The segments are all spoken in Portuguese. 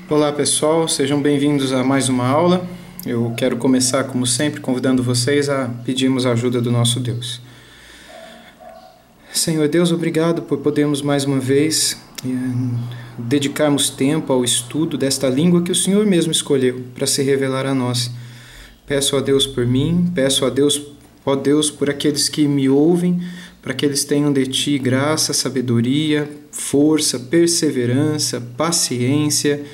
Olá pessoal, sejam bem-vindos a mais uma aula. Eu quero começar, como sempre, convidando vocês a pedirmos a ajuda do nosso Deus. Senhor Deus, obrigado por podermos mais uma vez dedicarmos tempo ao estudo desta língua que o Senhor mesmo escolheu para se revelar a nós. Peço a Deus por mim, peço a Deus, ó Deus, por aqueles que me ouvem, para que eles tenham de Ti graça, sabedoria, força, perseverança, paciência,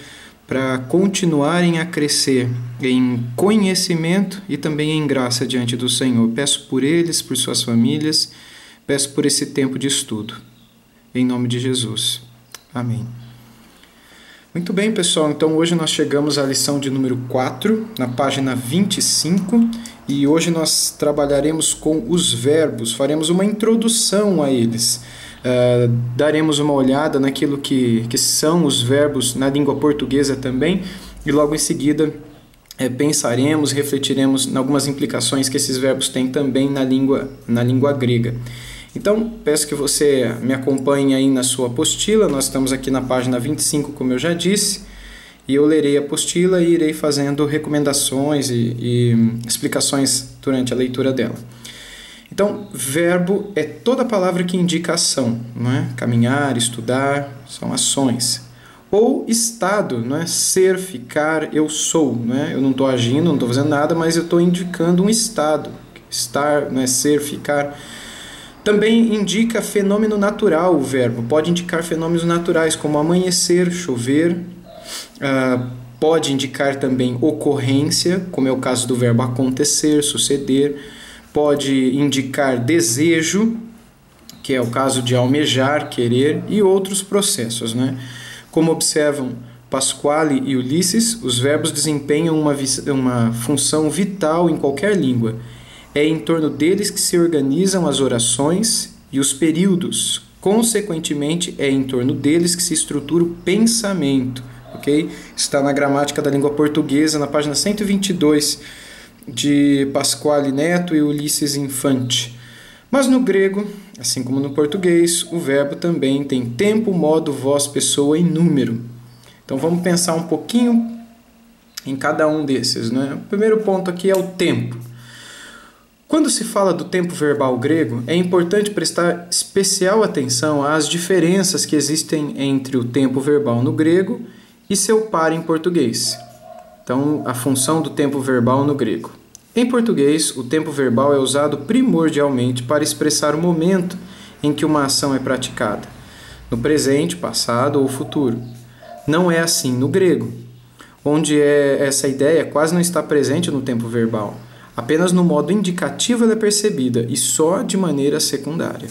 para continuarem a crescer em conhecimento e também em graça diante do Senhor. Peço por eles, por suas famílias, peço por esse tempo de estudo. Em nome de Jesus. Amém. Muito bem, pessoal. Então, hoje nós chegamos à lição de número 4, na página 25, e hoje nós trabalharemos com os verbos, faremos uma introdução a eles. Daremos uma olhada naquilo que são os verbos na língua portuguesa também, e logo em seguida pensaremos, refletiremos em algumas implicações que esses verbos têm também na língua grega. Então, peço que você me acompanhe aí na sua apostila. Nós estamos aqui na página 25, como eu já disse, e eu lerei a apostila e irei fazendo recomendações e explicações durante a leitura dela. Então, verbo é toda palavra que indica ação, não é? Caminhar, estudar, são ações. Ou estado, não é? Ser, ficar, eu sou, não é? Eu não estou agindo, não estou fazendo nada, mas eu estou indicando um estado. Estar, não é? Ser, ficar. Também indica fenômeno natural o verbo. Pode indicar fenômenos naturais, como amanhecer, chover. Pode indicar também ocorrência, como é o caso do verbo acontecer, suceder. Pode indicar desejo, que é o caso de almejar, querer, e outros processos, né? Como observam Pasquale e Ulisses, os verbos desempenham uma função vital em qualquer língua. É em torno deles que se organizam as orações e os períodos. Consequentemente, é em torno deles que se estrutura o pensamento. Okay? Está na gramática da língua portuguesa, na página 122, de Pasquale Neto e Ulisses Infante. Mas no grego, assim como no português, o verbo também tem tempo, modo, voz, pessoa e número. Então vamos pensar um pouquinho em cada um desses, né? O primeiro ponto aqui é o tempo. Quando se fala do tempo verbal grego, é importante prestar especial atenção às diferenças que existem entre o tempo verbal no grego e seu par em português. Então, a função do tempo verbal no grego. Em português, o tempo verbal é usado primordialmente para expressar o momento em que uma ação é praticada, no presente, passado ou futuro. Não é assim no grego, onde essa ideia quase não está presente no tempo verbal. Apenas no modo indicativo ela é percebida e só de maneira secundária.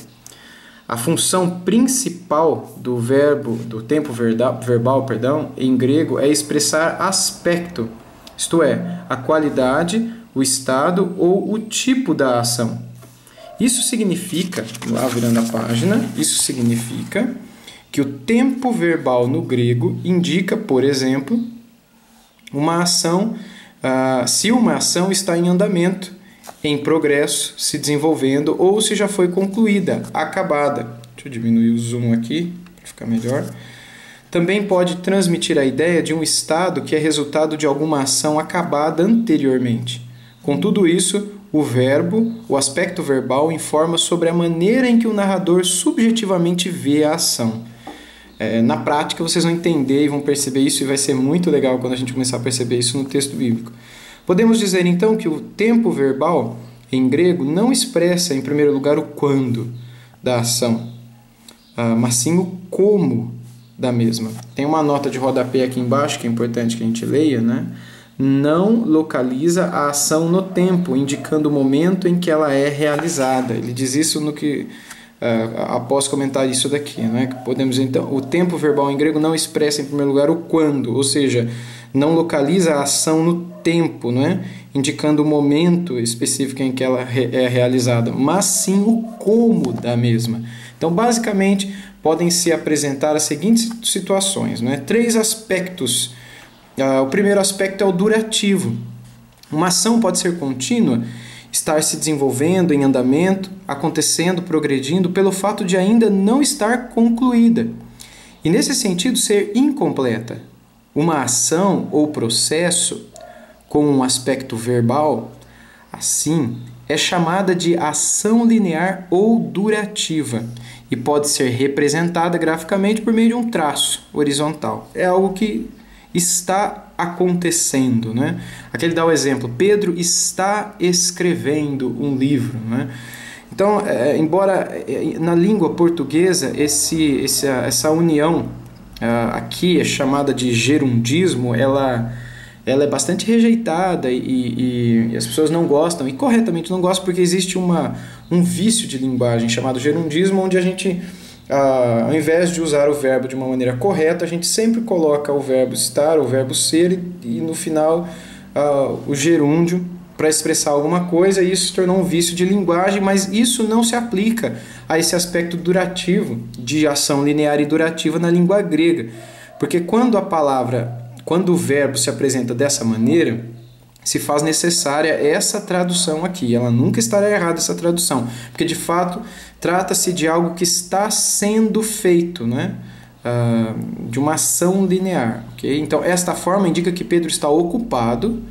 A função principal do tempo verbal, em grego, é expressar aspecto, isto é, a qualidade, o estado ou o tipo da ação. Isso significa, lá virando a página, isso significa que o tempo verbal no grego indica, por exemplo, uma ação, se uma ação está em andamento, em progresso, se desenvolvendo, ou se já foi concluída, acabada. Deixa eu diminuir o zoom aqui para ficar melhor. Também pode transmitir a ideia de um estado que é resultado de alguma ação acabada anteriormente. Com tudo isso, o aspecto verbal informa sobre a maneira em que o narrador subjetivamente vê a ação. Na prática, vocês vão entender e vão perceber isso, e vai ser muito legal quando a gente começar a perceber isso no texto bíblico. Podemos dizer, então, que o tempo verbal, em grego, não expressa, em primeiro lugar, o quando da ação, mas sim o como da mesma. Tem uma nota de rodapé aqui embaixo, que é importante que a gente leia, né? Não localiza a ação no tempo, indicando o momento em que ela é realizada. Ele diz isso no que... após comentar isso daqui, né? Podemos dizer, então, o tempo verbal em grego não expressa, em primeiro lugar, o quando, ou seja, não localiza a ação no tempo, né? Indicando o momento específico em que ela é realizada, mas sim o como da mesma. Então, basicamente, podem se apresentar as seguintes situações, né? 3 aspectos. O primeiro aspecto é o durativo. Uma ação pode ser contínua, estar se desenvolvendo em andamento, acontecendo, progredindo, pelo fato de ainda não estar concluída. E nesse sentido ser incompleta. uma ação ou processo com um aspecto verbal, assim, é chamada de ação linear ou durativa e pode ser representada graficamente por meio de um traço horizontal. É algo que está acontecendo, né? Aqui ele dá o exemplo: Pedro está escrevendo um livro, né? Então, embora na língua portuguesa essa união aqui é chamada de gerundismo, ela é bastante rejeitada e as pessoas não gostam, e corretamente não gostam, porque existe um vício de linguagem chamado gerundismo, onde a gente, ao invés de usar o verbo de uma maneira correta, a gente sempre coloca o verbo estar, o verbo ser e no final o gerúndio para expressar alguma coisa, e isso se tornou um vício de linguagem, mas isso não se aplica a esse aspecto durativo de ação linear e durativa na língua grega, porque quando o verbo se apresenta dessa maneira, se faz necessária essa tradução aqui. Ela nunca estará errada, essa tradução, porque de fato trata-se de algo que está sendo feito, né? De uma ação linear. Okay? Então, esta forma indica que Pedro está ocupado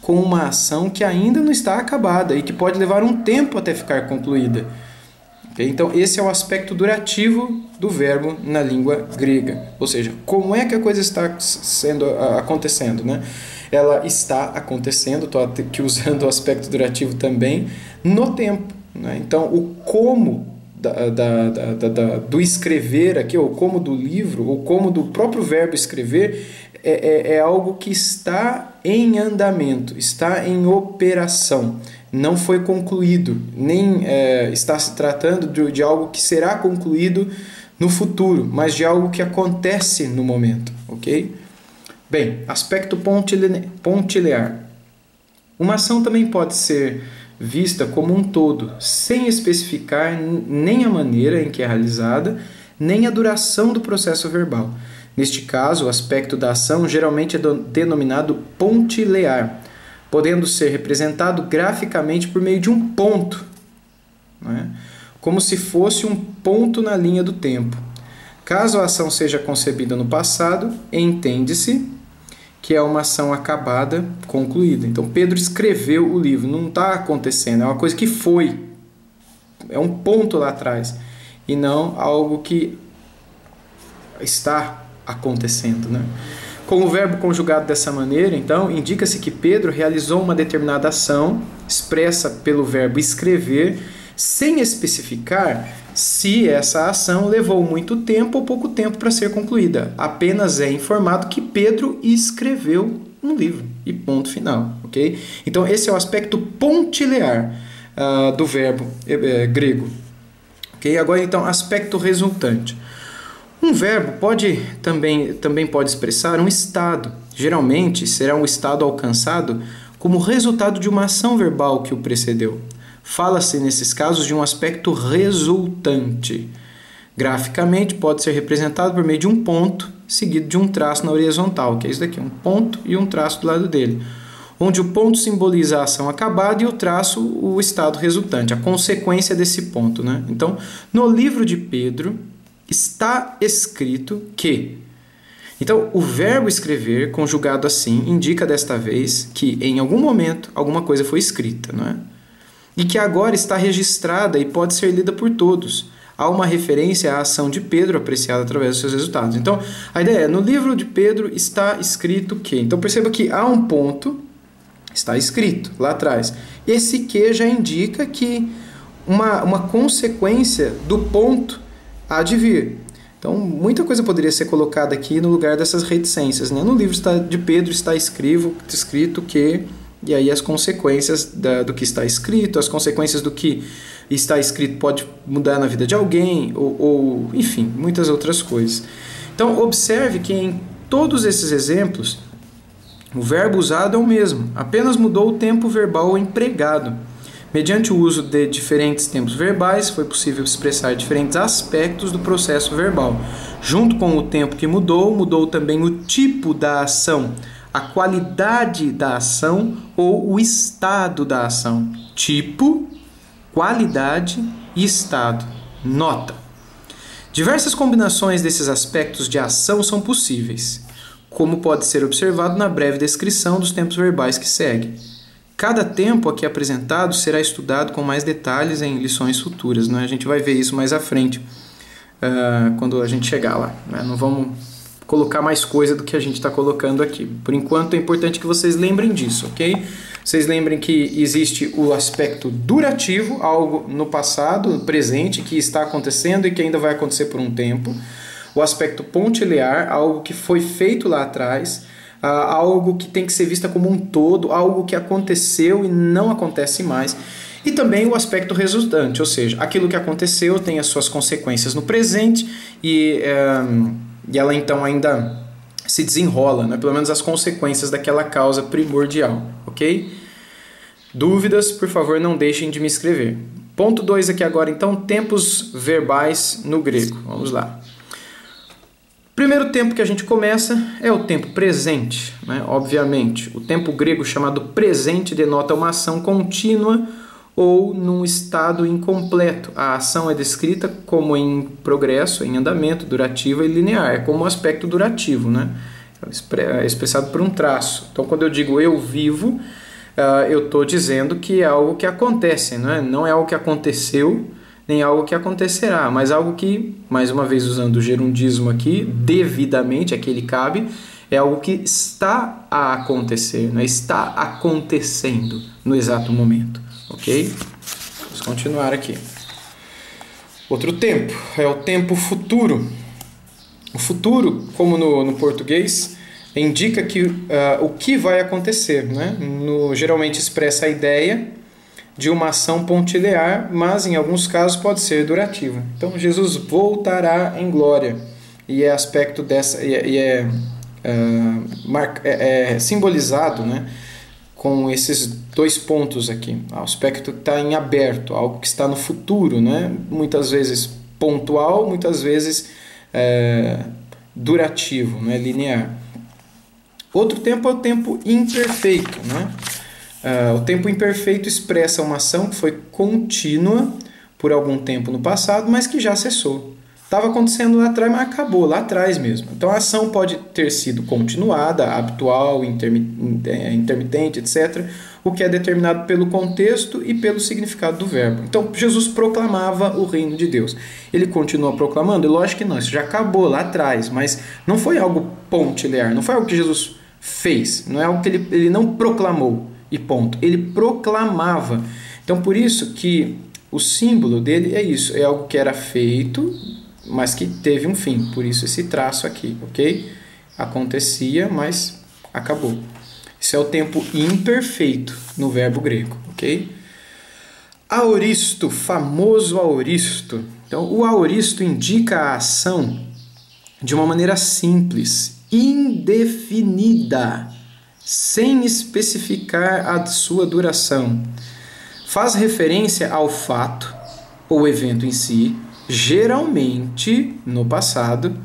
com uma ação que ainda não está acabada e que pode levar um tempo até ficar concluída. Okay? Então, esse é o aspecto durativo do verbo na língua grega. Ou seja, como é que a coisa está acontecendo, né? Ela está acontecendo, estou aqui usando o aspecto durativo também, no tempo. Né? Então, o como do escrever aqui, ou como do livro, ou como do próprio verbo escrever, é algo que está em andamento, está em operação. Não foi concluído, nem está se tratando de algo que será concluído no futuro, mas de algo que acontece no momento, ok? Bem, aspecto pontilear. Uma ação também pode ser vista como um todo, sem especificar nem a maneira em que é realizada, nem a duração do processo verbal. Neste caso, o aspecto da ação geralmente é denominado pontilear, podendo ser representado graficamente por meio de um ponto, né? Como se fosse um ponto na linha do tempo. Caso a ação seja concebida no passado, entende-se que é uma ação acabada, concluída. Então, Pedro escreveu o livro, não está acontecendo, é uma coisa que foi, é um ponto lá atrás, e não algo que está acontecendo, né? Com o verbo conjugado dessa maneira, então, indica-se que Pedro realizou uma determinada ação, expressa pelo verbo escrever, sem especificar se essa ação levou muito tempo ou pouco tempo para ser concluída. Apenas é informado que Pedro escreveu um livro, e ponto final, ok? Então, esse é o aspecto pontilear do verbo grego. Okay? Agora, então, aspecto resultante. Um verbo também pode expressar um estado. Geralmente, será um estado alcançado como resultado de uma ação verbal que o precedeu. Fala-se, nesses casos, de um aspecto resultante. Graficamente, pode ser representado por meio de um ponto, seguido de um traço na horizontal, que é isso daqui, um ponto e um traço do lado dele, onde o ponto simboliza a ação acabada e o traço o estado resultante, a consequência desse ponto, né? Então, no livro de Pedro, está escrito que... Então, o verbo escrever, conjugado assim, indica desta vez que, em algum momento, alguma coisa foi escrita, não é? E que agora está registrada e pode ser lida por todos. Há uma referência à ação de Pedro apreciada através dos seus resultados. Então, a ideia é, no livro de Pedro está escrito que... Então, perceba que há um ponto, está escrito lá atrás. Esse que já indica que uma consequência do ponto há de vir. Então, muita coisa poderia ser colocada aqui no lugar dessas reticências, né? No livro de Pedro está escrito que... E aí as consequências do que está escrito, as consequências do que está escrito pode mudar na vida de alguém, ou enfim, muitas outras coisas. Então, observe que em todos esses exemplos, o verbo usado é o mesmo, apenas mudou o tempo verbal empregado. Mediante o uso de diferentes tempos verbais, foi possível expressar diferentes aspectos do processo verbal. Junto com o tempo que mudou também o tipo da ação, a qualidade da ação ou o estado da ação. Tipo, qualidade e estado. Nota. Diversas combinações desses aspectos de ação são possíveis. como pode ser observado na breve descrição dos tempos verbais que segue. Cada tempo aqui apresentado será estudado com mais detalhes em lições futuras, né? A gente vai ver isso mais à frente, quando a gente chegar lá, né? Não vamos colocar mais coisa do que a gente está colocando aqui. Por enquanto é importante que vocês lembrem disso, ok? Vocês lembrem que existe o aspecto durativo, algo no passado, no presente, que está acontecendo e que ainda vai acontecer por um tempo. O aspecto pontilear, algo que foi feito lá atrás, algo que tem que ser visto como um todo, algo que aconteceu e não acontece mais. E também o aspecto resultante, ou seja, aquilo que aconteceu tem as suas consequências no presente e ela então ainda se desenrola, né? Pelo menos as consequências daquela causa primordial, ok? Dúvidas, por favor, não deixem de me escrever. Ponto 2 aqui agora, então, tempos verbais no grego. Vamos lá. Primeiro tempo que a gente começa é o tempo presente, né? Obviamente, o tempo grego chamado presente denota uma ação contínua ou num estado incompleto. A ação é descrita como em progresso, em andamento, durativa e linear. É como um aspecto durativo, né? É expressado por um traço. Então, quando eu digo eu vivo, eu estou dizendo que é algo que acontece, né? Não é algo que aconteceu, nem algo que acontecerá, mas algo que, mais uma vez usando o gerundismo aqui, devidamente, aqui ele cabe, é algo que está a acontecer, né? Está acontecendo no exato momento. Ok? Vamos continuar aqui. Outro tempo é o tempo futuro. O futuro, como no português, indica que, o que vai acontecer, né? Geralmente expressa a ideia de uma ação pontilear, mas em alguns casos pode ser durativa. Então Jesus voltará em glória e é aspecto dessa é simbolizado, né, com esses dois pontos aqui. O aspecto que está em aberto, algo que está no futuro, né? Muitas vezes pontual, muitas vezes durativo, né? Linear. Outro tempo é o tempo imperfeito, né? O tempo imperfeito expressa uma ação que foi contínua por algum tempo no passado, mas que já cessou. Estava acontecendo lá atrás, mas acabou lá atrás mesmo. Então a ação pode ter sido continuada, habitual, intermitente, etc., o que é determinado pelo contexto e pelo significado do verbo. Então Jesus proclamava o reino de Deus. Ele continua proclamando? Lógico que não, isso já acabou lá atrás, mas não foi algo pontilear, não foi algo que Jesus fez, não é algo que ele não proclamou e ponto. Ele proclamava. Então por isso que o símbolo dele é isso, é algo que era feito, mas que teve um fim, por isso esse traço aqui, ok? Acontecia, mas acabou. Isso é o tempo imperfeito no verbo grego, ok? Aoristo, famoso aoristo. Então, o aoristo indica a ação de uma maneira simples, indefinida, sem especificar a sua duração. Faz referência ao fato ou evento em si, geralmente no passado,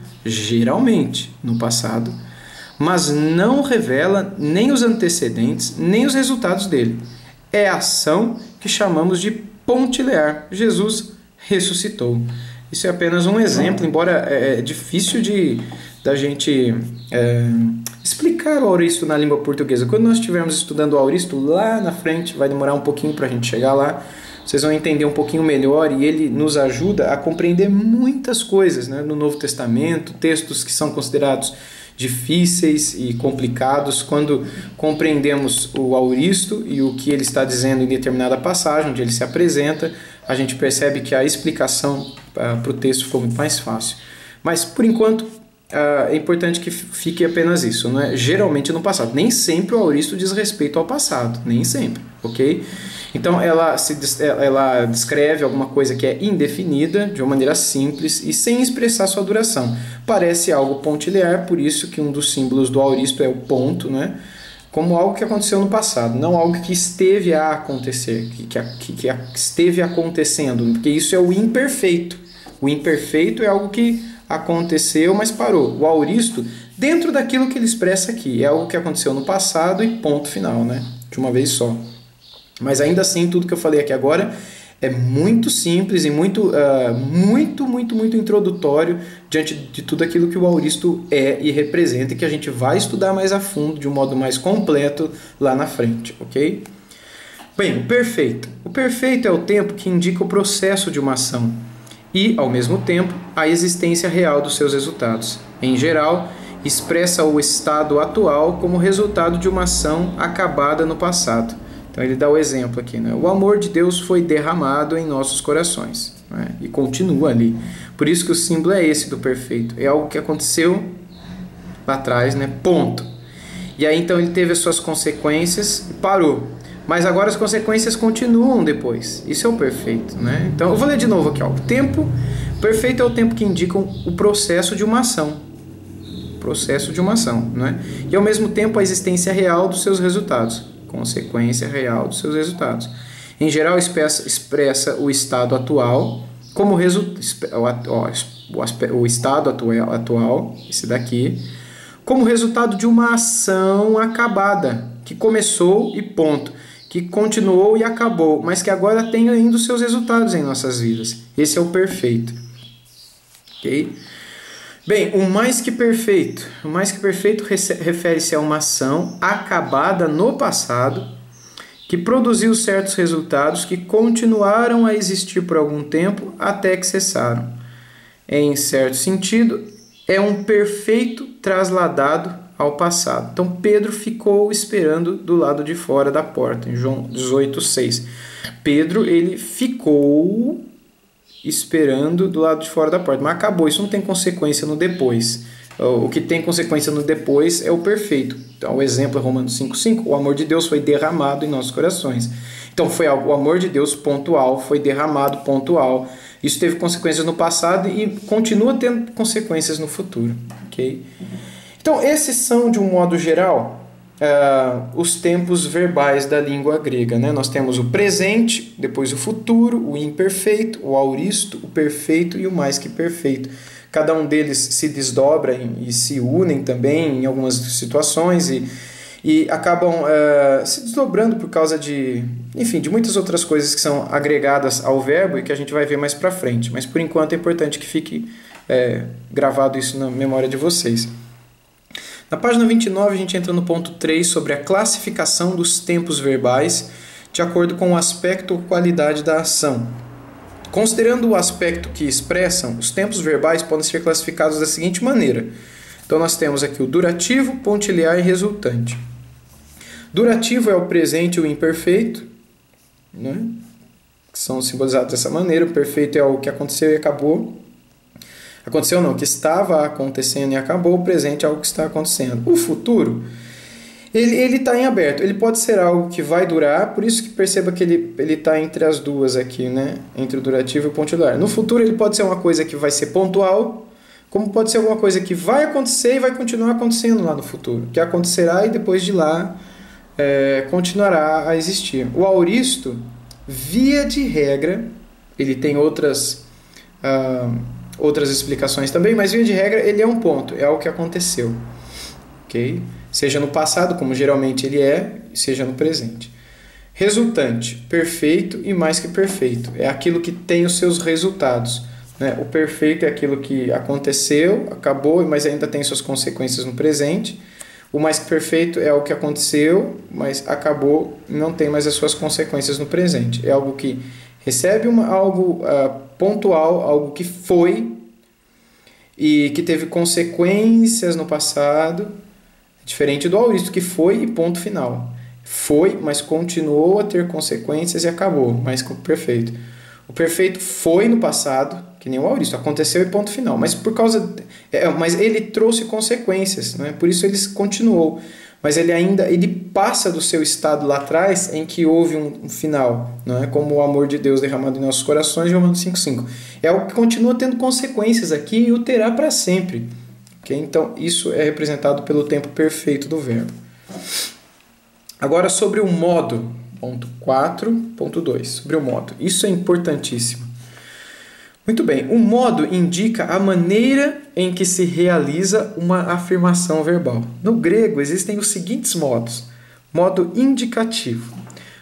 mas não revela nem os antecedentes, nem os resultados dele. É a ação que chamamos de pontilear. Jesus ressuscitou. Isso é apenas um exemplo, embora é difícil da gente explicar o aoristo na língua portuguesa. Quando nós estivermos estudando o aoristo lá na frente, vai demorar um pouquinho para a gente chegar lá, vocês vão entender um pouquinho melhor e ele nos ajuda a compreender muitas coisas, né? No Novo Testamento, textos que são considerados difíceis e complicados. Quando compreendemos o aoristo e o que ele está dizendo em determinada passagem, onde ele se apresenta, a gente percebe que a explicação para o texto ficou muito mais fácil. Mas, por enquanto, é importante que fique apenas isso, não é? Geralmente no passado. Nem sempre o aoristo diz respeito ao passado, nem sempre, ok? Então ela descreve alguma coisa que é indefinida, de uma maneira simples e sem expressar sua duração. Parece algo pontilear, por isso que um dos símbolos do aoristo é o ponto, né? Como algo que aconteceu no passado, não algo que esteve a acontecer, que esteve acontecendo, porque isso é o imperfeito. O imperfeito é algo que aconteceu, mas parou. O aoristo, dentro daquilo que ele expressa aqui, é algo que aconteceu no passado e ponto final, né? De uma vez só. Mas ainda assim, tudo que eu falei aqui agora É muito simples e muito introdutório diante de tudo aquilo que o auristo é e representa e que a gente vai estudar mais a fundo, de um modo mais completo lá na frente, ok? Bem, o perfeito. O perfeito é o tempo que indica o processo de uma ação e, ao mesmo tempo, a existência real dos seus resultados. Em geral, expressa o estado atual como resultado de uma ação acabada no passado. Então ele dá o exemplo aqui, né? O amor de Deus foi derramado em nossos corações, né? E continua ali. Por isso que o símbolo é esse do perfeito. É algo que aconteceu lá atrás, né? Ponto. E aí então ele teve as suas consequências e parou. Mas agora as consequências continuam depois. Isso é o perfeito, né? Então eu vou ler de novo aqui, ó. O tempo perfeito é o tempo que indica o processo de uma ação. Processo de uma ação, né? E ao mesmo tempo a existência real dos seus resultados. Consequência real dos seus resultados. Em geral, expressa o estado atual como o estado atual, esse daqui, como resultado de uma ação acabada, que começou e ponto, que continuou e acabou, mas que agora tem ainda os seus resultados em nossas vidas. Esse é o perfeito. Ok? Bem, o mais que perfeito. O mais que perfeito refere-se a uma ação acabada no passado que produziu certos resultados que continuaram a existir por algum tempo até que cessaram. Em certo sentido, é um perfeito trasladado ao passado. Então Pedro ficou esperando do lado de fora da porta, em João 18,6. Pedro, ele ficou esperando do lado de fora da porta, mas acabou, isso não tem consequência no depois. O que tem consequência no depois é o perfeito. Então o exemplo é Romanos 5,5, o amor de Deus foi derramado em nossos corações. Então foi algo, o amor de Deus pontual, foi derramado pontual. Isso teve consequências no passado e continua tendo consequências no futuro. Okay? Então esses são, de um modo geral, os tempos verbais da língua grega, né? Nós temos o presente, depois o futuro, o imperfeito, o auristo, o perfeito e o mais que perfeito. Cada um deles se desdobra e se unem também em algumas situações e acabam se desdobrando por causa de muitas outras coisas que são agregadas ao verbo e que a gente vai ver mais para frente. Mas por enquanto é importante que fique gravado isso na memória de vocês. Na página 29, a gente entra no ponto 3 sobre a classificação dos tempos verbais de acordo com o aspecto ou qualidade da ação. Considerando o aspecto que expressam, os tempos verbais podem ser classificados da seguinte maneira. Então nós temos aqui o durativo, pontilhar e resultante. Durativo é o presente e o imperfeito, né? Que são simbolizados dessa maneira. O perfeito é o que aconteceu e acabou. Aconteceu não, que estava acontecendo e acabou. O presente é algo que está acontecendo. O futuro, ele está em aberto. Ele pode ser algo que vai durar, por isso que perceba que ele está entre as duas aqui, né? Entre o durativo e o pontilhar. No futuro ele pode ser uma coisa que vai ser pontual, como pode ser alguma coisa que vai acontecer e vai continuar acontecendo lá no futuro. Que acontecerá e depois de lá continuará a existir. O auristo, via de regra, ele tem outras explicações também, mas via de regra ele é um ponto, é algo que aconteceu, ok? Seja no passado, como geralmente ele é, seja no presente. Resultante, perfeito e mais que perfeito, é aquilo que tem os seus resultados, né? O perfeito é aquilo que aconteceu, acabou, mas ainda tem suas consequências no presente. O mais que perfeito é o que aconteceu, mas acabou, não tem mais as suas consequências no presente. É algo que recebe algo pontual, algo que foi e que teve consequências no passado, diferente do auristo, que foi e ponto final. Foi, mas continuou a ter consequências e acabou, mas perfeito. O perfeito foi no passado, que nem o auristo, aconteceu e ponto final, mas mas ele trouxe consequências, né? Por isso ele continuou. Mas ele passa do seu estado lá atrás em que houve um final, não é? Como o amor de Deus derramado em nossos corações, Romanos 5,5. É algo que continua tendo consequências aqui e o terá para sempre. Okay? Então, isso é representado pelo tempo perfeito do verbo. Agora, sobre o modo, ponto 4.2, sobre o modo. Isso é importantíssimo. Muito bem, o modo indica a maneira em que se realiza uma afirmação verbal. No grego existem os seguintes modos. Modo indicativo.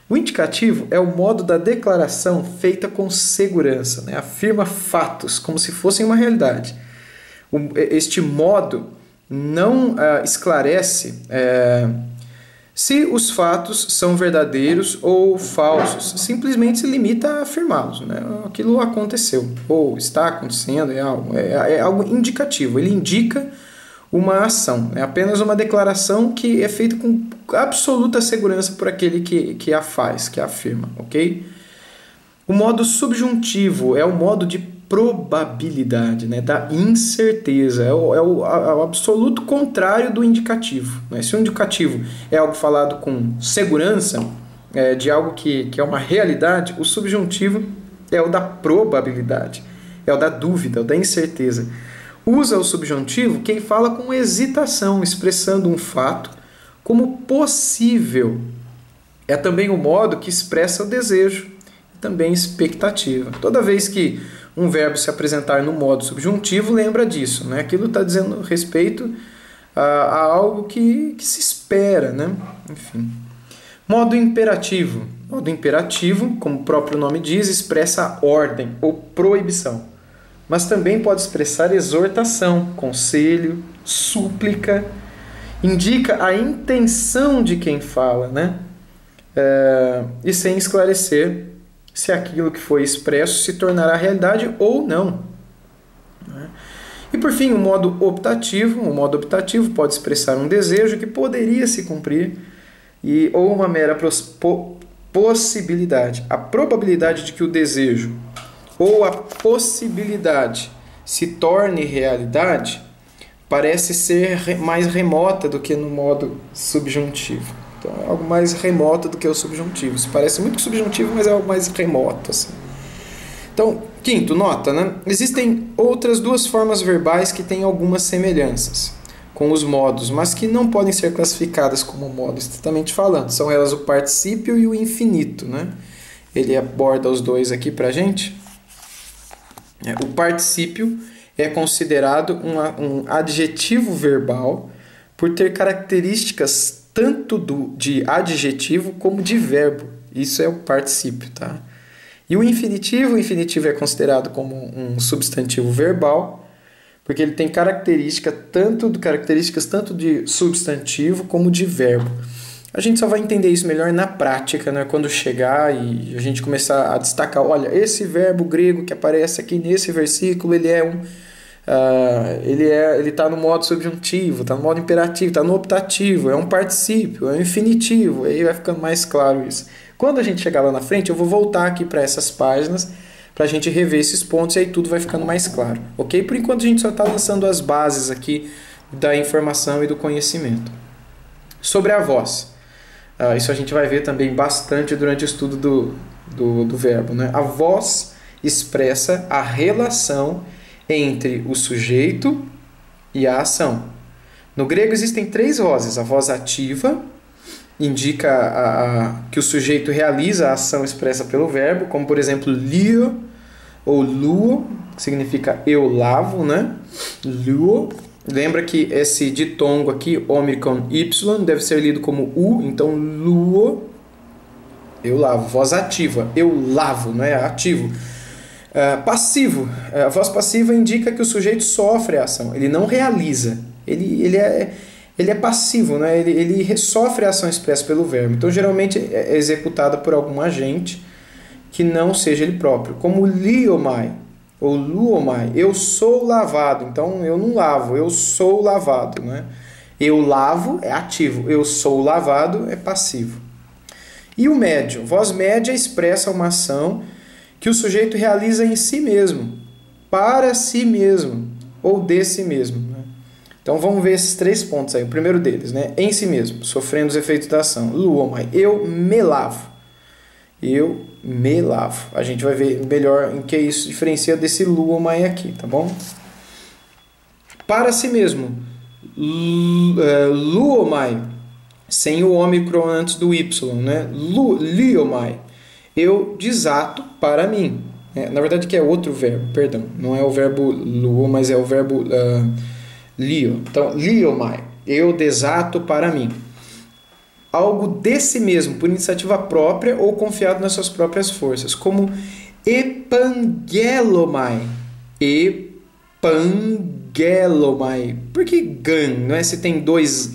O indicativo é o modo da declaração feita com segurança, né? Afirma fatos como se fossem uma realidade. Este modo não esclarece se os fatos são verdadeiros ou falsos, simplesmente se limita a afirmá-los, né? Aquilo aconteceu ou está acontecendo, é algo indicativo, ele indica uma ação, é apenas uma declaração que é feita com absoluta segurança por aquele que a faz, que a afirma, ok? O modo subjuntivo é o modo de probabilidade, né, da incerteza, é o absoluto contrário do indicativo, né? Se o indicativo é algo falado com segurança, de algo que é uma realidade, o subjuntivo é o da probabilidade, é o da dúvida, é o da incerteza. Usa o subjuntivo quem fala com hesitação, expressando um fato como possível. É também o modo que expressa o desejo e também expectativa. Toda vez que um verbo se apresentar no modo subjuntivo, lembra disso, né? Aquilo está dizendo respeito a algo que se espera, né? Enfim. Modo imperativo. Modo imperativo, como o próprio nome diz, expressa ordem ou proibição, mas também pode expressar exortação, conselho, súplica, indica a intenção de quem fala, né? E sem esclarecer se aquilo que foi expresso se tornará realidade ou não. E por fim, o modo optativo. O modo optativo pode expressar um desejo que poderia se cumprir ou uma mera possibilidade. A probabilidade de que o desejo ou a possibilidade se torne realidade parece ser mais remota do que no modo subjuntivo. Então é algo mais remoto do que o subjuntivo. Isso parece muito subjuntivo, mas é algo mais remoto, assim. Então, quinto, nota, né? Existem outras duas formas verbais que têm algumas semelhanças com os modos, mas que não podem ser classificadas como modos, estritamente falando. São elas o particípio e o infinito, né? Ele aborda os dois aqui pra gente. O particípio é considerado um adjetivo verbal por ter características tanto de adjetivo como de verbo. Isso é o particípio, tá? E o infinitivo é considerado como um substantivo verbal, porque ele tem características tanto de substantivo como de verbo. A gente só vai entender isso melhor na prática, né? Quando chegar e a gente começar a destacar, olha, esse verbo grego que aparece aqui nesse versículo, ele está no modo subjuntivo, está no modo imperativo, está no optativo, é um particípio, é um infinitivo, aí vai ficando mais claro isso. Quando a gente chegar lá na frente, eu vou voltar aqui para essas páginas para a gente rever esses pontos e aí tudo vai ficando mais claro, ok? Por enquanto a gente só está lançando as bases aqui da informação e do conhecimento. Sobre a voz. Isso a gente vai ver também bastante durante o estudo do verbo, né? A voz expressa a relação entre o sujeito e a ação. No grego existem 3 vozes. A voz ativa indica que o sujeito realiza a ação expressa pelo verbo, como por exemplo lio ou luo, que significa eu lavo, né? Luo. Lembra que esse ditongo aqui, ômicron y, deve ser lido como u, então luo, eu lavo. Voz ativa, eu lavo, não é ativo. Passivo, a voz passiva indica que o sujeito sofre a ação, ele não realiza, ele é passivo, né? ele sofre a ação expressa pelo verbo, então geralmente é executada por algum agente que não seja ele próprio, como liomai ou luomai, eu sou lavado, então eu não lavo, eu sou lavado, né? Eu lavo é ativo, eu sou lavado é passivo. E o médio, voz média expressa uma ação que o sujeito realiza em si mesmo, para si mesmo, ou de si mesmo, né? Então vamos ver esses 3 pontos aí. O primeiro deles, né? Em si mesmo, sofrendo os efeitos da ação. Luomai, eu me lavo. Eu me lavo. A gente vai ver melhor em que isso diferencia desse luomai aqui, tá bom? Para si mesmo, luomai, sem o ômicron antes do y, né? Liomai, eu desato para mim. Na verdade que é outro verbo, perdão. Não é o verbo luo, mas é o verbo lio. Então, liomai, eu desato para mim. algo de si mesmo, por iniciativa própria ou confiado nas suas próprias forças, como epangelomai. Epangelomai. Por que gan? Não é? Se tem dois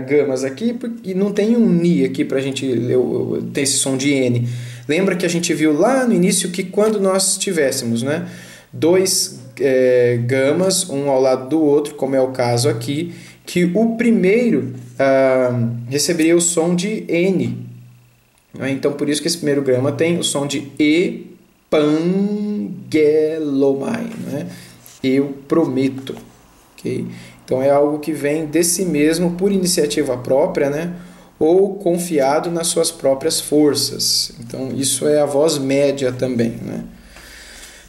gamas aqui e não tem um ni aqui para a gente ter esse som de N. Lembra que a gente viu lá no início que quando nós tivéssemos, né, dois gamas, um ao lado do outro, como é o caso aqui, que o primeiro receberia o som de N. Então, por isso que esse primeiro gama tem o som de epangelomai. Né? Eu prometo. Okay? Então, é algo que vem de si mesmo por iniciativa própria, né? Ou confiado nas suas próprias forças. Então, isso é a voz média também. Né?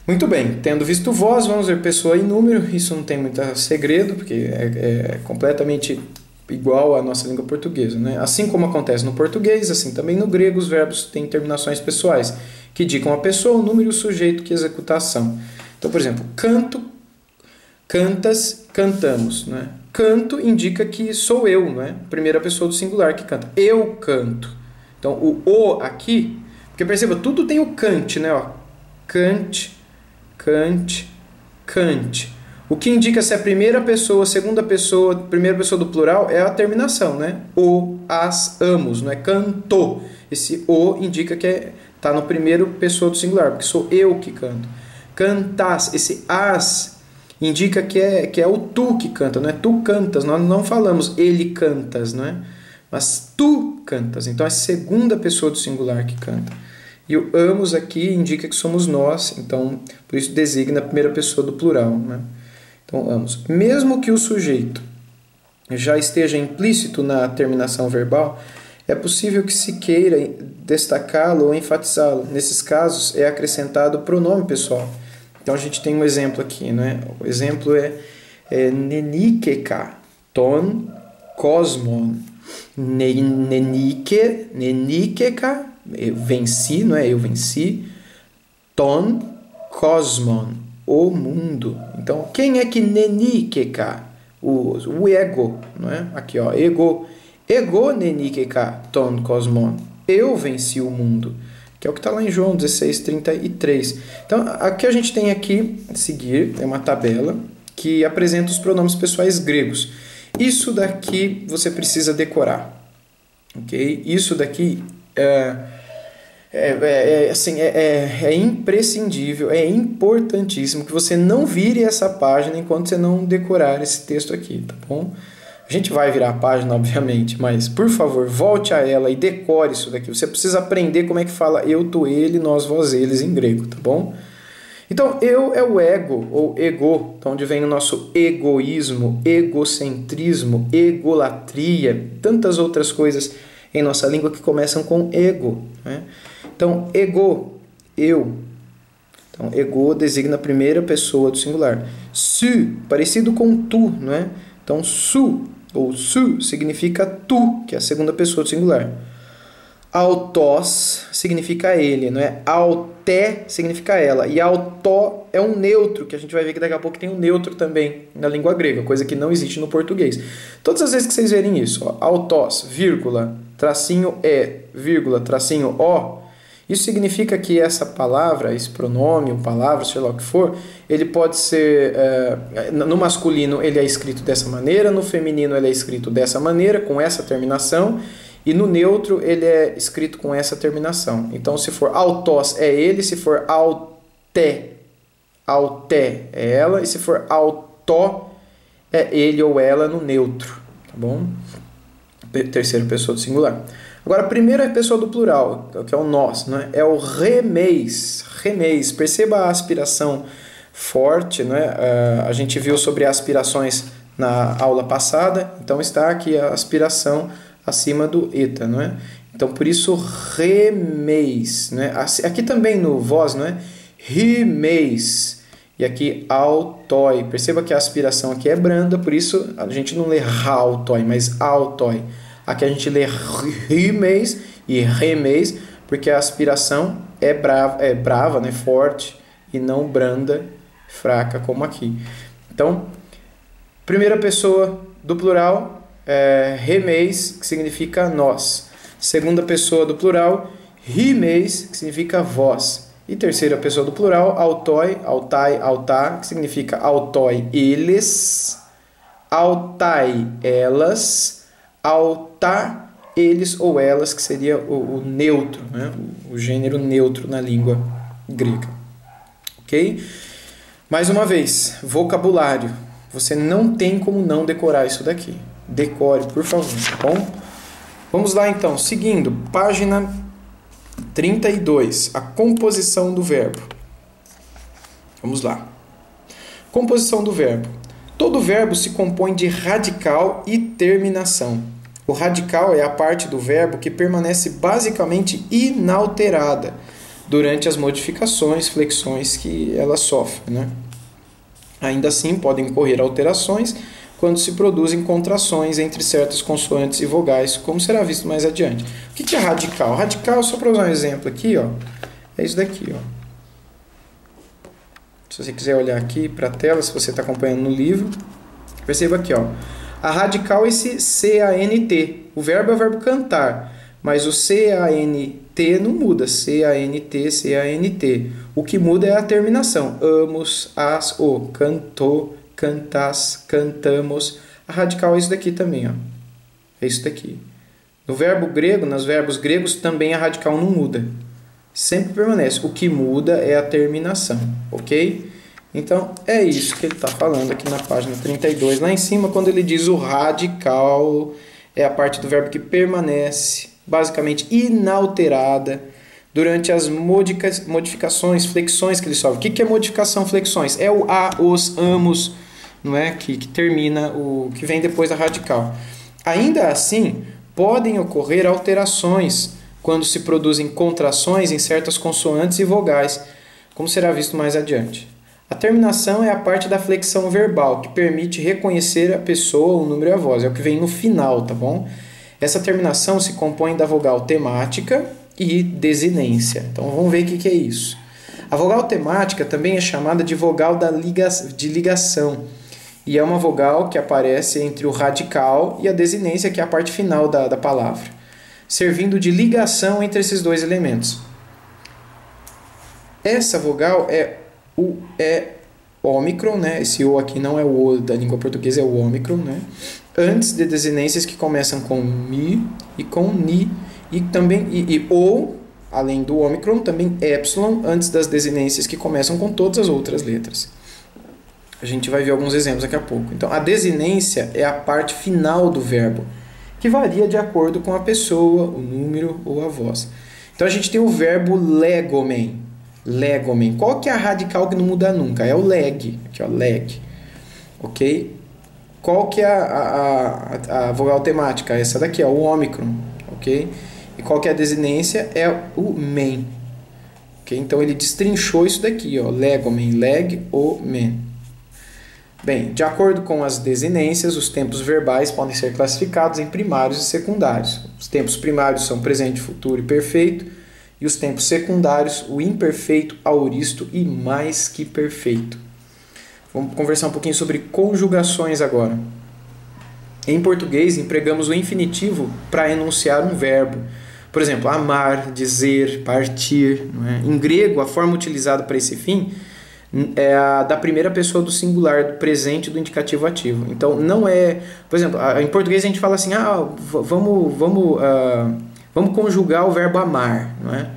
Muito bem, tendo visto voz, vamos ver pessoa e número. Isso não tem muito segredo, porque é completamente igual à nossa língua portuguesa. Né? Assim como acontece no português, assim também no grego, os verbos têm terminações pessoais, que indicam a pessoa, o número e o sujeito que executa a ação. Então, por exemplo, canto, cantas, cantamos. Né? Canto indica que sou eu, né? Primeira pessoa do singular que canta. Eu canto. Então, o aqui, porque perceba, tudo tem o cante, né? Ó, cante, cante, cante. O que indica se é primeira pessoa, segunda pessoa, primeira pessoa do plural é a terminação, né? O, as, amos, não é? Cantou. Esse o indica que está no primeiro pessoa do singular, porque sou eu que canto. Cantas, esse as indica que é o tu que canta, não é? Tu cantas, nós não falamos ele cantas, não é? Mas tu cantas, então é segunda pessoa do singular que canta. E o amos aqui indica que somos nós, então por isso designa a primeira pessoa do plural, né? Então, amos. Mesmo que o sujeito já esteja implícito na terminação verbal, é possível que se queira destacá-lo ou enfatizá-lo. Nesses casos, é acrescentado o pronome pessoal. Então, a gente tem um exemplo aqui, né? O exemplo é nenikeka, ton, cosmon. Nenikeka, eu venci, não é? Eu venci. Ton, cosmon. O mundo. Então, quem é que nenikeka? O ego, não é? Aqui, ó, ego. Ego nenikeka ton cosmon. Eu venci o mundo. Que é o que está lá em João 16:33. Então, aqui a gente tem aqui, a seguir, é uma tabela que apresenta os pronomes pessoais gregos. Isso daqui você precisa decorar. Ok? Isso daqui é imprescindível, é importantíssimo que você não vire essa página enquanto você não decorar esse texto aqui, tá bom? A gente vai virar a página, obviamente, mas, por favor, volte a ela e decore isso daqui. Você precisa aprender como é que fala eu, tu, ele, nós, vós, eles em grego, tá bom? Então, eu é o ego, ou ego, então onde vem o nosso egoísmo, egocentrismo, egolatria, tantas outras coisas em nossa língua que começam com ego, né? Então, ego, eu. Então, ego designa a primeira pessoa do singular. Su, parecido com tu, não é? Então, su, ou su, significa tu, que é a segunda pessoa do singular. Autos significa ele, não é? Auté significa ela. E autó é um neutro, que a gente vai ver que daqui a pouco tem um neutro também na língua grega, coisa que não existe no português. Todas as vezes que vocês verem isso, ó, autos, vírgula, tracinho vírgula, tracinho o, isso significa que essa palavra, esse pronome, palavra, sei lá o que for, ele pode ser, no masculino ele é escrito dessa maneira, no feminino ele é escrito dessa maneira, com essa terminação, e no neutro ele é escrito com essa terminação. Então, se for autos é ele, se for auté é ela, e se for autó é ele ou ela no neutro, tá bom? Terceira pessoa do singular. Agora, a primeira pessoa do plural, que é o nós, né? É o remeis. Remeis. Perceba a aspiração forte, né? A gente viu sobre aspirações na aula passada, então está aqui a aspiração acima do eta, não é? Então, por isso, remeis, né? Aqui também no voz, não é? Rimeis. E aqui, autói. Perceba que a aspiração aqui é branda, por isso a gente não lê rautói, mas autói. Aqui a gente lê rimeis e remeis, porque a aspiração é brava, né? Forte, e não branda, fraca, como aqui. Então, primeira pessoa do plural, remeis, que significa nós. Segunda pessoa do plural, rimeis, que significa vós. E terceira pessoa do plural, autói, autai, autá, que significa autói, eles, autai, elas, autá, eles ou elas, que seria o neutro, né? O gênero neutro na língua grega. Ok? Mais uma vez, vocabulário. Você não tem como não decorar isso daqui. Decore, por favor, tá bom? Vamos lá então, seguindo, página 32, a composição do verbo. Vamos lá. Composição do verbo. Todo verbo se compõe de radical e terminação. O radical é a parte do verbo que permanece basicamente inalterada durante as modificações, flexões que ela sofre, né? Ainda assim, podem ocorrer alterações quando se produzem contrações entre certas consoantes e vogais, como será visto mais adiante. O que é radical? Radical, só para usar um exemplo aqui, ó, é isso daqui. Ó. Se você quiser olhar aqui para a tela, se você está acompanhando no livro, perceba aqui. Ó, a radical é esse CANT. O verbo é o verbo cantar, mas o CANT não muda. CANT, CANT. O que muda é a terminação. Amos, as, o. Cantou, cantas, cantamos. A radical é isso daqui também, ó. É isso daqui. No verbo grego, nos verbos gregos, também a radical não muda. Sempre permanece. O que muda é a terminação, ok? Então, é isso que ele está falando aqui na página 32. Lá em cima, quando ele diz o radical, é a parte do verbo que permanece, basicamente inalterada, durante as modificações, flexões que ele sofre. O que é modificação, flexões? É o a, os, amos, não é? Que termina, o que vem depois da radical. Ainda assim, podem ocorrer alterações quando se produzem contrações em certas consoantes e vogais, como será visto mais adiante. A terminação é a parte da flexão verbal, que permite reconhecer a pessoa, o número e a voz. É o que vem no final, tá bom? Essa terminação se compõe da vogal temática e desinência. Então vamos ver o que é isso. A vogal temática também é chamada de vogal de ligação. E é uma vogal que aparece entre o radical e a desinência, que é a parte final da palavra, servindo de ligação entre esses dois elementos. Essa vogal é ômicron, né? Esse O aqui não é o O da língua portuguesa, é o ômicron, né? Antes de desinências que começam com mi e com ni, e também ou, além do ômicron, também epsilon, antes das desinências que começam com todas as outras letras. A gente vai ver alguns exemplos daqui a pouco. Então, a desinência é a parte final do verbo, que varia de acordo com a pessoa, o número ou a voz. Então, a gente tem o verbo legomen. Legomen. Qual que é a radical que não muda nunca? É o leg. Aqui, ó, leg. Ok? Qual que é a vogal temática? Essa daqui, ó, o ômicron. Ok? E qual que é a desinência? É o men. Ok? Então, ele destrinchou isso daqui, ó, legomen, leg, o, men. Bem, de acordo com as desinências, os tempos verbais podem ser classificados em primários e secundários. Os tempos primários são presente, futuro e perfeito, e os tempos secundários, o imperfeito, aoristo e mais que perfeito. Vamos conversar um pouquinho sobre conjugações agora. Em português, empregamos o infinitivo para enunciar um verbo. Por exemplo, amar, dizer, partir. Não é? Em grego, a forma utilizada para esse fim é a da primeira pessoa do singular, do presente do indicativo ativo. Então, não é... Por exemplo, em português a gente fala assim, vamos conjugar o verbo amar. Não é?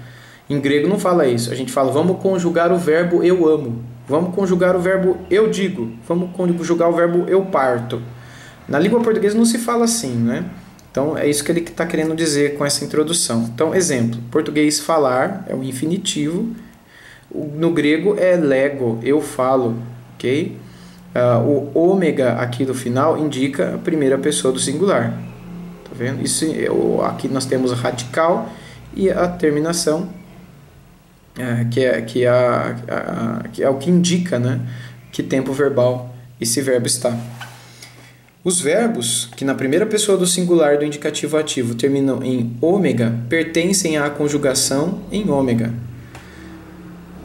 Em grego não fala isso. A gente fala, vamos conjugar o verbo eu amo. Vamos conjugar o verbo eu digo. Vamos conjugar o verbo eu parto. Na língua portuguesa não se fala assim, né? Então, é isso que ele está querendo dizer com essa introdução. Então, exemplo, português falar é o infinitivo. No grego é lego, eu falo, ok? O ômega aqui do final indica a primeira pessoa do singular. Tá vendo? Isso, aqui nós temos a radical e a terminação, que é o que indica, né, que tempo verbal esse verbo está. Os verbos que na primeira pessoa do singular do indicativo ativo terminam em ômega pertencem à conjugação em ômega.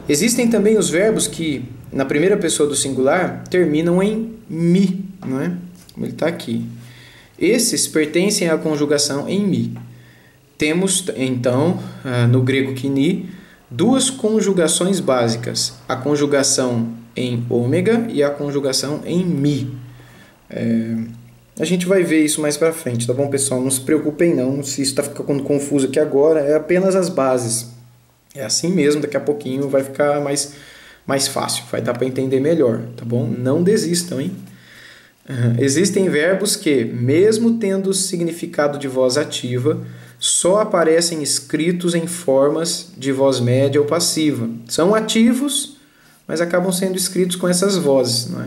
Existem também os verbos que na primeira pessoa do singular terminam em mi, não é? Como ele está aqui. Esses pertencem à conjugação em mi. Temos, então, no grego kini, duas conjugações básicas, a conjugação em ômega e a conjugação em mi. A gente vai ver isso mais para frente, tá bom, pessoal? Não se preocupem não, se isso está ficando confuso aqui agora, é apenas as bases. É assim mesmo, daqui a pouquinho vai ficar mais fácil, vai dar para entender melhor, tá bom? Não desistam, hein? Existem verbos que, mesmo tendo significado de voz ativa, só aparecem escritos em formas de voz média ou passiva. São ativos, mas acabam sendo escritos com essas vozes, não é?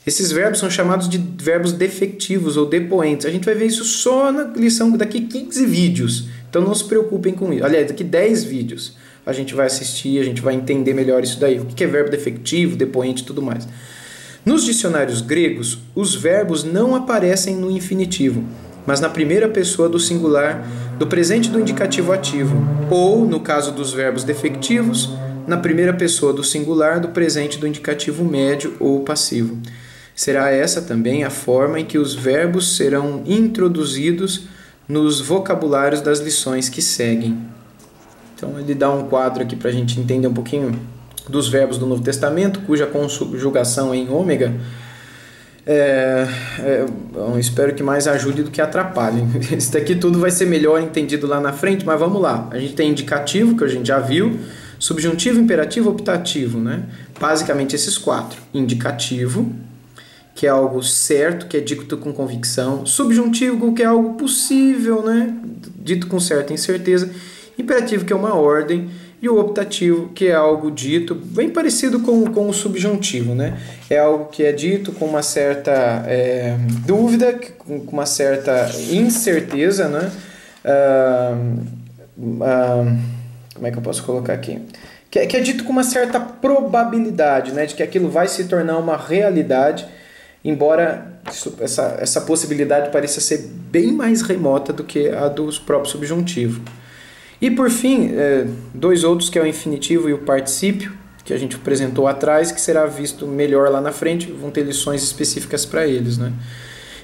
Esses verbos são chamados de verbos defectivos ou depoentes. A gente vai ver isso só na lição daqui 15 vídeos. Então não se preocupem com isso. Aliás, daqui 10 vídeos a gente vai assistir, a gente vai entender melhor isso daí. O que é verbo defectivo, depoente e tudo mais. Nos dicionários gregos, os verbos não aparecem no infinitivo, mas na primeira pessoa do singular do presente do indicativo ativo, ou, no caso dos verbos defectivos, na primeira pessoa do singular do presente do indicativo médio ou passivo. Será essa também a forma em que os verbos serão introduzidos nos vocabulários das lições que seguem. Então ele dá um quadro aqui para a gente entender um pouquinho dos verbos do Novo Testamento, cuja conjugação é em ômega. Eu espero que mais ajude do que atrapalhe. Isso daqui tudo vai ser melhor entendido lá na frente, mas vamos lá. A gente tem indicativo, que a gente já viu, subjuntivo, imperativo, optativo, né? Basicamente esses quatro. Indicativo, que é algo certo, que é dito com convicção. Subjuntivo, que é algo possível, né? Dito com certa incerteza. Imperativo, que é uma ordem. E o optativo, que é algo dito, bem parecido com o subjuntivo, né? É algo que é dito com uma certa dúvida, com uma certa incerteza, né? Como é que eu posso colocar aqui? Que é dito com uma certa probabilidade, né? De que aquilo vai se tornar uma realidade, embora essa possibilidade pareça ser bem mais remota do que a do próprio subjuntivo. E por fim, dois outros, que é o infinitivo e o particípio, que a gente apresentou atrás, que será visto melhor lá na frente, vão ter lições específicas para eles, né?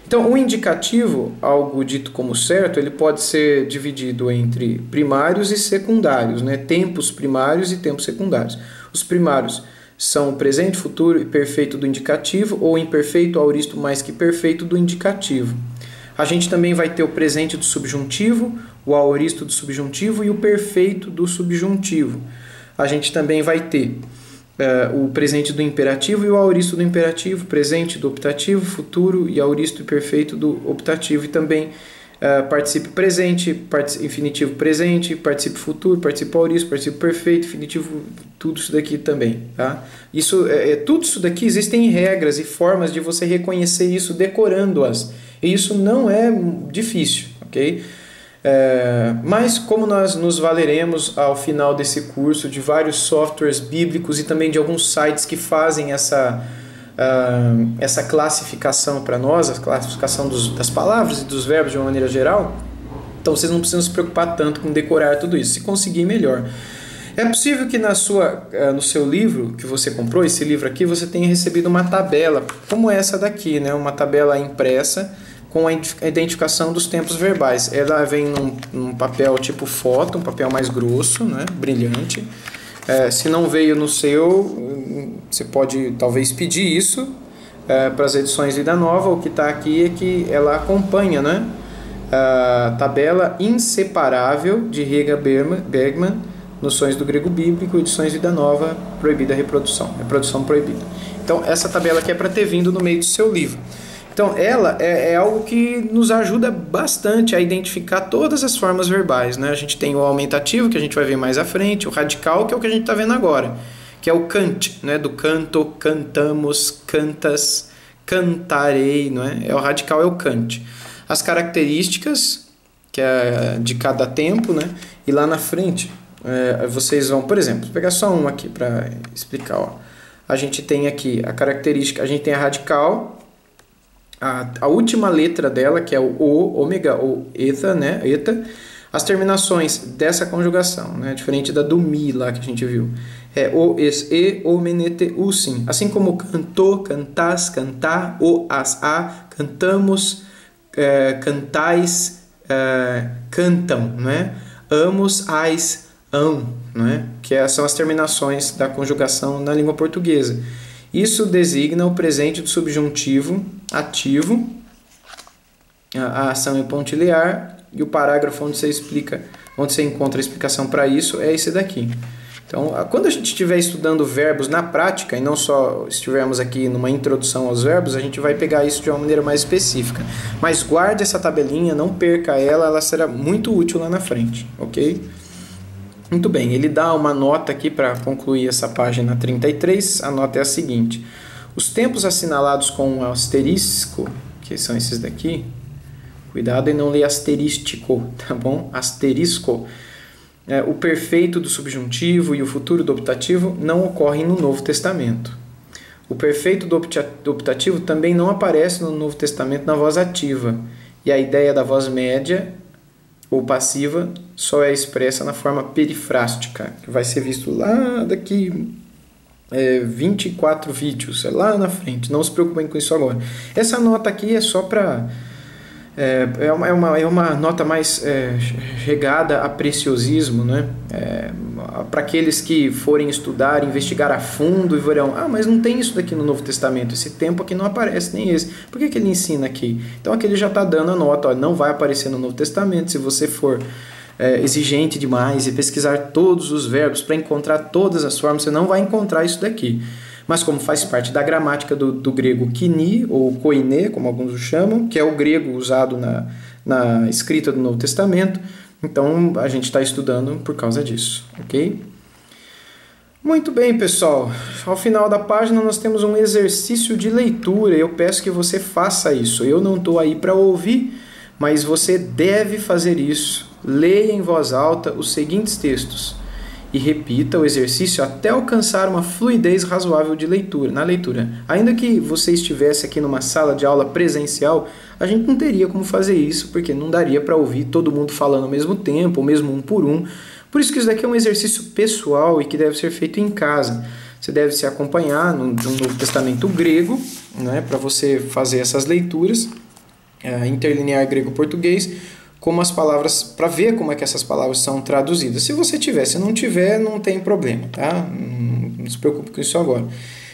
Então, o indicativo, algo dito como certo, ele pode ser dividido entre primários e secundários, né? Tempos primários e tempos secundários. Os primários são o presente, futuro e perfeito do indicativo, ou imperfeito, aoristo mais que perfeito do indicativo. A gente também vai ter o presente do subjuntivo, o aoristo do subjuntivo e o perfeito do subjuntivo. A gente também vai ter o presente do imperativo e o aoristo do imperativo, presente do optativo, futuro e aoristo e perfeito do optativo. E também particípio presente, infinitivo presente, particípio futuro, particípio aoristo, particípio perfeito, infinitivo, tudo isso daqui também. Tá? Tudo isso daqui existem regras e formas de você reconhecer isso decorando-as. E isso não é difícil, ok? Mas como nós nos valeremos ao final desse curso de vários softwares bíblicos e também de alguns sites que fazem essa classificação para nós, a classificação das palavras e dos verbos de uma maneira geral, então vocês não precisam se preocupar tanto com decorar tudo isso. Se conseguir, melhor. É possível que no seu livro que você comprou, esse livro aqui, você tenha recebido uma tabela, como essa daqui, né? Uma tabela impressa com a identificação dos tempos verbais. Ela vem num papel tipo foto, um papel mais grosso, né? Brilhante. Se não veio no seu, você pode talvez pedir isso para as edições Vida Nova. O que está aqui é que ela acompanha, né? A tabela inseparável de Rega Bergman, Noções do Grego Bíblico, edições Vida Nova, Proibida a Reprodução, Reprodução Proibida. Então essa tabela aqui é para ter vindo no meio do seu livro. Então ela é algo que nos ajuda bastante a identificar todas as formas verbais, né? A gente tem o aumentativo, que a gente vai ver mais à frente, o radical, que é o que a gente está vendo agora, que é o cante, né? Do canto, cantamos, cantas, cantarei, não é? O radical é o cante. As características, que é de cada tempo, né? E lá na frente, vocês vão, por exemplo, vou pegar só um aqui para explicar, ó. A gente tem aqui a característica, a gente tem a radical, a última letra dela, que é o ômega ou eta, né? Eta, as terminações dessa conjugação, né? Diferente da do mi lá que a gente viu. O, es, e, o, menete, u, sim. Assim como cantou, cantas, cantar, o, as, a, cantamos, cantais, cantam, né? Amos, ais, ão, né? Que são as terminações da conjugação na língua portuguesa. Isso designa o presente do subjuntivo ativo, a ação é pontilhar, e o parágrafo onde você encontra a explicação para isso é esse daqui. Então, quando a gente estiver estudando verbos na prática, e não só estivermos aqui numa introdução aos verbos, a gente vai pegar isso de uma maneira mais específica. Mas guarde essa tabelinha, não perca ela será muito útil lá na frente, ok? Muito bem, ele dá uma nota aqui para concluir essa página 33, a nota é a seguinte: os tempos assinalados com um asterisco, que são esses daqui, cuidado em não ler asterístico, tá bom? Asterisco. O perfeito do subjuntivo e o futuro do optativo não ocorrem no Novo Testamento. O perfeito do optativo também não aparece no Novo Testamento na voz ativa. E a ideia da voz média ou passiva só é expressa na forma perifrástica, que vai ser visto lá daqui 24 vídeos, lá na frente. Não se preocupem com isso agora. Essa nota aqui é só para... É uma nota mais regada a preciosismo, né? Para aqueles que forem estudar, investigar a fundo e verão, mas não tem isso daqui no Novo Testamento, esse tempo aqui não aparece, nem esse. Por que ele ensina aqui? Então aqui ele já está dando a nota, não vai aparecer no Novo Testamento. Se você for exigente demais e pesquisar todos os verbos para encontrar todas as formas, você não vai encontrar isso daqui. Mas como faz parte da gramática do grego kini, ou koine, como alguns o chamam, que é o grego usado na escrita do Novo Testamento, então a gente está estudando por causa disso, ok? Muito bem, pessoal. Ao final da página nós temos um exercício de leitura. Eu peço que você faça isso. Eu não estou aí para ouvir, mas você deve fazer isso. Leia em voz alta os seguintes textos e repita o exercício até alcançar uma fluidez razoável na leitura. Ainda que você estivesse aqui numa sala de aula presencial, a gente não teria como fazer isso, porque não daria para ouvir todo mundo falando ao mesmo tempo, ou mesmo um por um. Por isso que isso daqui é um exercício pessoal e que deve ser feito em casa. Você deve se acompanhar de um Novo Testamento grego, né, para você fazer essas leituras, interlinear grego-português, como as palavras, para ver como é que essas palavras são traduzidas. Se você tiver, se não tiver, não tem problema, tá? Não se preocupe com isso agora.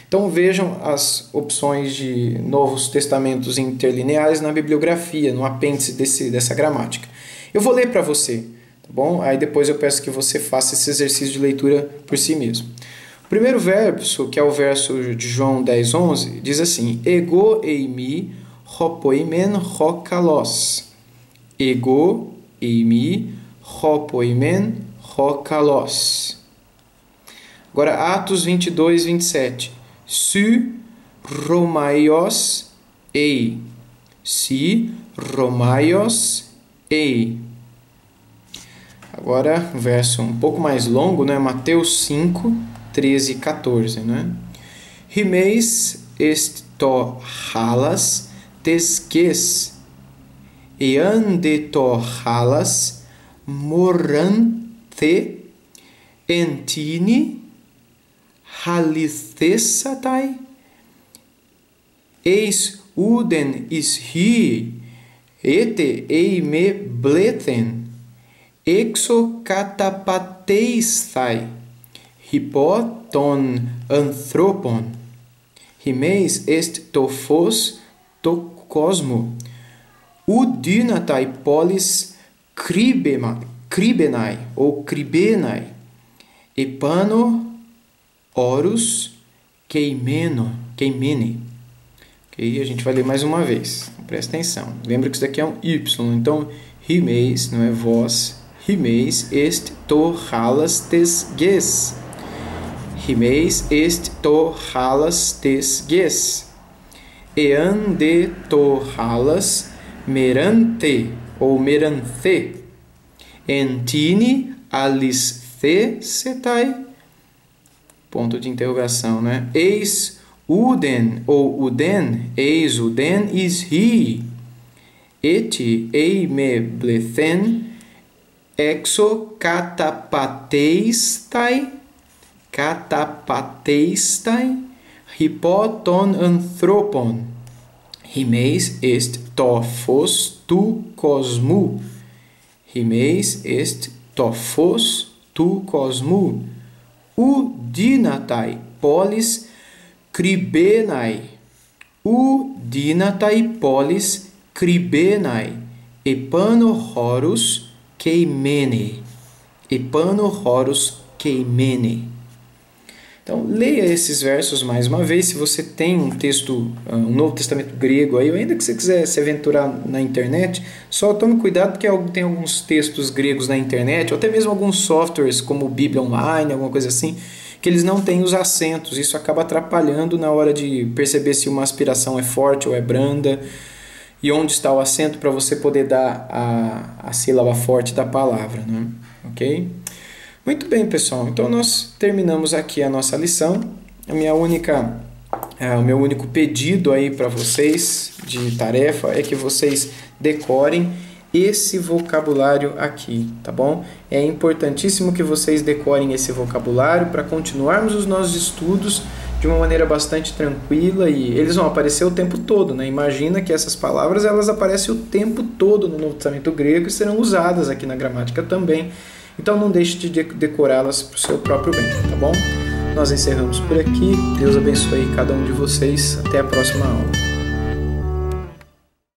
Então vejam as opções de Novos Testamentos interlineares na bibliografia, no apêndice dessa gramática. Eu vou ler para você, tá bom? Aí depois eu peço que você faça esse exercício de leitura por si mesmo. O primeiro verso, que é o verso de João 10:11, diz assim: Ego eimi hopoimen hokalos. Ego eimi hopoimen hokalos. Agora Atos 22:27. Si romaios ei. Si romaios ei. Agora, um verso um pouco mais longo, né? Mateus 5:13-14, né? Himeis est to halas tesges ean de to halas morante entini halithesatai eis uden ishi ete eime bleten exo katapateisthai hipoton anthropon himeis est to phos to cosmo udynatai polis cribenai ou cribenai epano horus keimene. Ok? A gente vai ler mais uma vez. Presta atenção. Lembra que isso daqui é um Y. Então, himeis, não é vós. Himeis est to halas tesges. Himeis est to halas tesges. Ean de to halas merante ou meranthe. Entini alisthesetai. Ponto de interrogação, né? Eis uden ou uden, eis uden ishi. Eti eime blethen exo katapateistai hipoton anthropon Himeis est to phos tu cosmu. Himeis est to phos tu cosmu. Udinatai polis kribenai. Udinatai polis kribenai. Epano horus keimene. Epano horus keimene. Então, leia esses versos mais uma vez. Se você tem um texto, um Novo Testamento grego aí, ou ainda que você quiser se aventurar na internet, só tome cuidado porque tem alguns textos gregos na internet, ou até mesmo alguns softwares como Bíblia Online, alguma coisa assim, que eles não têm os acentos. Isso acaba atrapalhando na hora de perceber se uma aspiração é forte ou é branda, e onde está o acento para você poder dar a sílaba forte da palavra, né? Ok? Muito bem, pessoal. Então, nós terminamos aqui a nossa lição. O meu único pedido aí para vocês de tarefa é que vocês decorem esse vocabulário aqui, tá bom? É importantíssimo que vocês decorem esse vocabulário para continuarmos os nossos estudos de uma maneira bastante tranquila, e eles vão aparecer o tempo todo, né? Imagina que essas palavras elas aparecem o tempo todo no Novo Testamento grego e serão usadas aqui na gramática também. Então não deixe de decorá-las para o seu próprio bem, tá bom? Nós encerramos por aqui. Deus abençoe cada um de vocês. Até a próxima aula.